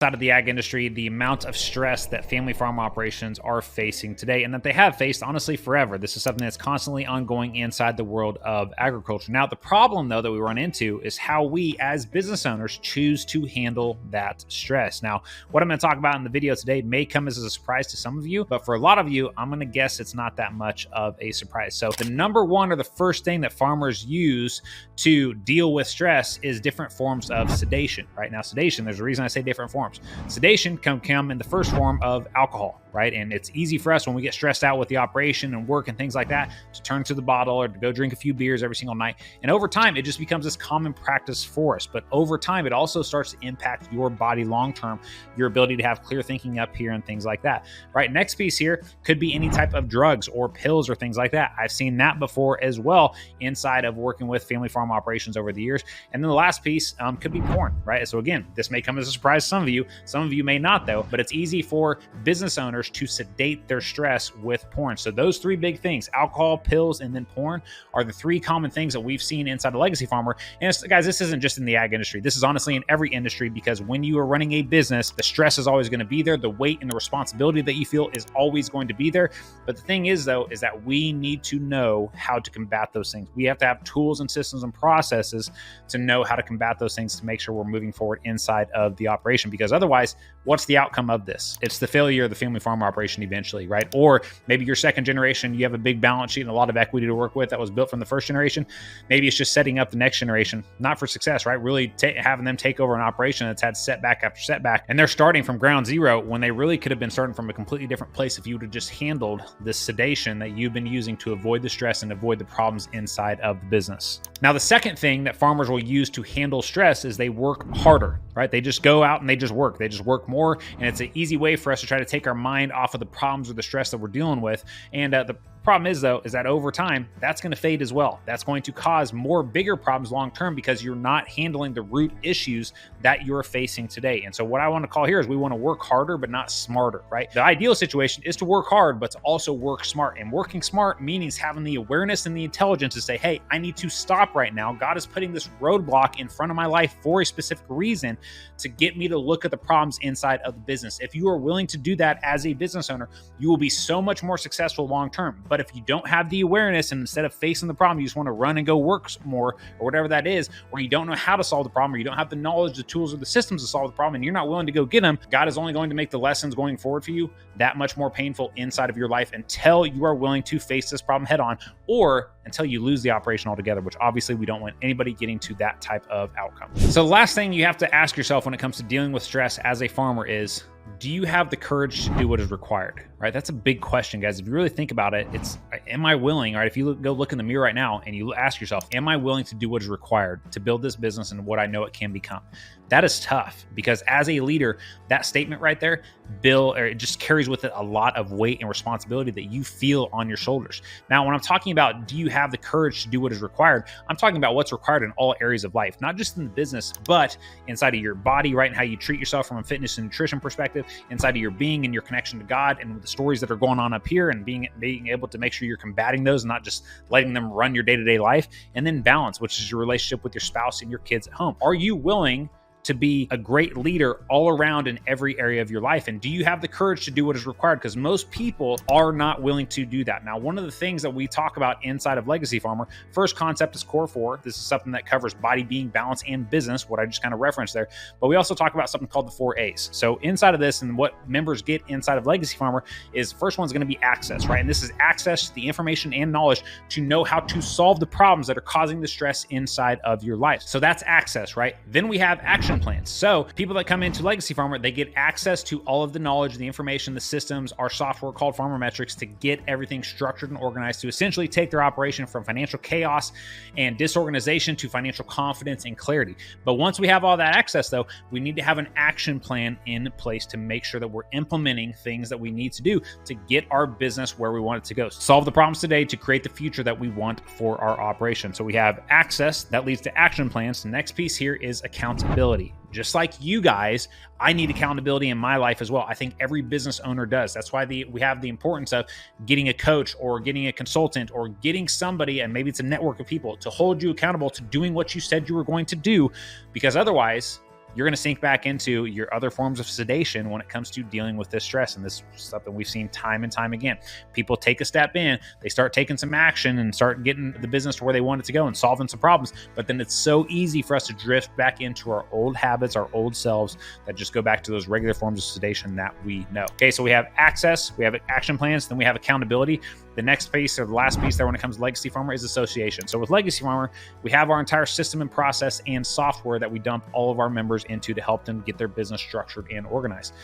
Out of the ag industry, the amount of stress that family farm operations are facing today and that they have faced honestly forever. This is something that's constantly ongoing inside the world of agriculture. Now, the problem though that we run into is how we as business owners choose to handle that stress. Now, what I'm going to talk about in the video today may come as a surprise to some of you, but for a lot of you, I'm going to guess it's not that much of a surprise. So the number one or the first thing that farmers use to deal with stress is different forms of sedation, right? Now, sedation, there's a reason I say different forms. Sedation can come in the first form of alcohol, right? And it's easy for us when we get stressed out with the operation and work and things like that to turn to the bottle or to go drink a few beers every single night. And over time, it just becomes this common practice for us. But over time, it also starts to impact your body long-term, your ability to have clear thinking up here and things like that, right? Next piece here could be any type of drugs or pills or things like that. I've seen that before as well inside of working with family farm operations over the years. And then the last piece could be porn, right? So again, this may come as a surprise to some of you. Some of you may not though, but it's easy for business owners to sedate their stress with porn. So those three big things, alcohol, pills, and then porn, are the three common things that we've seen inside a legacy farmer. And guys, this isn't just in the ag industry. This is honestly in every industry, because when you are running a business, the stress is always going to be there. The weight and the responsibility that you feel is always going to be there. But the thing is though, is that we need to know how to combat those things. We have to have tools and systems and processes to know how to combat those things to make sure we're moving forward inside of the operation, because otherwise, what's the outcome of this? It's the failure of the family farm operation eventually, right? Or maybe your second generation, you have a big balance sheet and a lot of equity to work with that was built from the first generation. Maybe it's just setting up the next generation, not for success, right? Really having them take over an operation that's had setback after setback. And they're starting from ground zero when they really could have been starting from a completely different place if you would have just handled the sedation that you've been using to avoid the stress and avoid the problems inside of the business. Now, the second thing that farmers will use to handle stress is they work harder, right? They just go out and they just work more. And it's an easy way for us to try to take our mind off of the problems or the stress that we're dealing with. And the problem is though, is that over time, that's going to fade as well. That's going to cause bigger problems long-term because you're not handling the root issues that you're facing today. And so what I want to call here is we want to work harder, but not smarter, right? The ideal situation is to work hard, but to also work smart. And working smart means having the awareness and the intelligence to say, hey, I need to stop right now. God is putting this roadblock in front of my life for a specific reason to get me to look at the problems inside of the business. If you are willing to do that as a business owner, you will be so much more successful long-term. But if you don't have the awareness and instead of facing the problem, you just want to run and go work more or whatever that is, or you don't know how to solve the problem, or you don't have the knowledge, the tools, or the systems to solve the problem, and you're not willing to go get them, God is only going to make the lessons going forward for you that much more painful inside of your life until you are willing to face this problem head on, or until you lose the operation altogether, which obviously we don't want anybody getting to that type of outcome. So the last thing you have to ask yourself when it comes to dealing with stress as a farmer is, do you have the courage to do what is required, right? That's a big question, guys. If you really think about it, it's, am I willing, right? If you go look in the mirror right now and you ask yourself, am I willing to do what is required to build this business and what I know it can become? That is tough, because as a leader, that statement right there, it just carries with it a lot of weight and responsibility that you feel on your shoulders. Now, when I'm talking about, do you have the courage to do what is required? I'm talking about what's required in all areas of life, not just in the business, but inside of your body, right? And how you treat yourself from a fitness and nutrition perspective, inside of your being and your connection to God, and with the stories that are going on up here, and being able to make sure you're combating those and not just letting them run your day-to-day life. And then balance, which is your relationship with your spouse and your kids at home. Are you willing to be a great leader all around in every area of your life? And do you have the courage to do what is required? Because most people are not willing to do that. Now, one of the things that we talk about inside of Legacy Farmer, first concept is Core 4. This is something that covers body, being, balance, and business, what I just kind of referenced there. But we also talk about something called the 4 A's. So inside of this, and what members get inside of Legacy Farmer is, the first one's going to be access, right? And this is access to the information and knowledge to know how to solve the problems that are causing the stress inside of your life. So that's access, right? Then we have action plans. So people that come into Legacy Farmer, they get access to all of the knowledge, the information, the systems, our software called Farmer Metrics, to get everything structured and organized to essentially take their operation from financial chaos and disorganization to financial confidence and clarity. But once we have all that access though, we need to have an action plan in place to make sure that we're implementing things that we need to do to get our business where we want it to go. Solve the problems today to create the future that we want for our operation. So we have access that leads to action plans. The next piece here is accountability. Just like you guys, I need accountability in my life as well. I think every business owner does. That's why we have the importance of getting a coach or getting a consultant or getting somebody, and maybe it's a network of people, to hold you accountable to doing what you said you were going to do, because otherwise you're going to sink back into your other forms of sedation when it comes to dealing with this stress. And this is something we've seen time and time again. People take a step in, they start taking some action and start getting the business to where they want it to go and solving some problems. But then it's so easy for us to drift back into our old habits, our old selves that just go back to those regular forms of sedation that we know. Okay, so we have access, we have action plans, then we have accountability. The next piece, or the last piece there when it comes to Legacy Farmer, is association. So with Legacy Farmer, we have our entire system and process and software that we dump all of our members into to help them get their business structured and organized.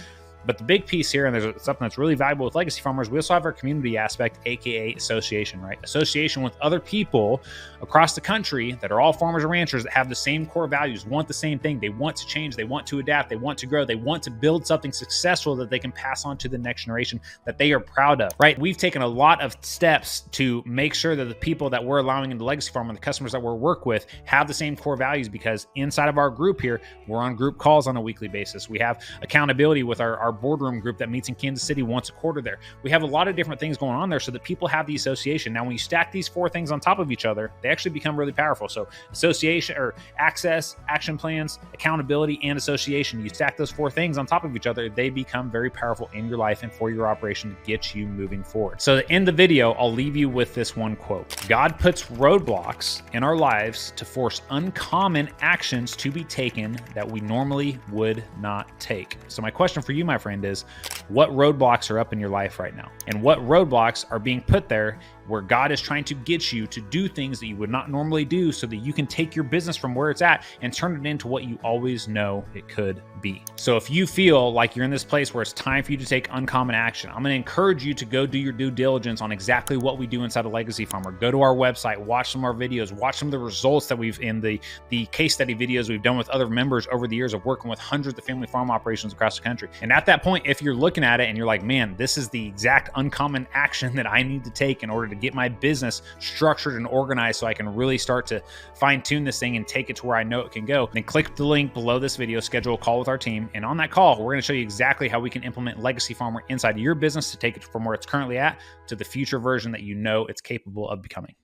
But the big piece here, and there's something that's really valuable with Legacy Farmers, we also have our community aspect, aka association, right? Association with other people across the country that are all farmers and ranchers that have the same core values, want the same thing. They want to change, they want to adapt, they want to grow, they want to build something successful that they can pass on to the next generation that they are proud of, right? We've taken a lot of steps to make sure that the people that we're allowing into Legacy Farm and the customers that we work with have the same core values, because inside of our group here, we're on group calls on a weekly basis. We have accountability with our boardroom group that meets in Kansas City once a quarter there. We have a lot of different things going on there so that people have the association. Now, when you stack these four things on top of each other, they actually become really powerful. So association, or access, action plans, accountability, and association, you stack those four things on top of each other, they become very powerful in your life and for your operation to get you moving forward. So to end the video, I'll leave you with this one quote. God puts roadblocks in our lives to force uncommon actions to be taken that we normally would not take. So my question for you, my friend, is what roadblocks are up in your life right now? And what roadblocks are being put there where God is trying to get you to do things that you would not normally do so that you can take your business from where it's at and turn it into what you always know it could be. So if you feel like you're in this place where it's time for you to take uncommon action, I'm going to encourage you to go do your due diligence on exactly what we do inside of Legacy Farmer. Go to our website, watch some of our videos, watch some of the results that we've in the case study videos we've done with other members over the years of working with hundreds of family farm operations across the country. And at that point, if you're looking at it and you're like, man, this is the exact uncommon action that I need to take in order to get my business structured and organized so I can really start to fine tune this thing and take it to where I know it can go, then click the link below this video, schedule a call with our team. And on that call, we're going to show you exactly how we can implement Legacy Farmer inside of your business to take it from where it's currently at to the future version that you know it's capable of becoming.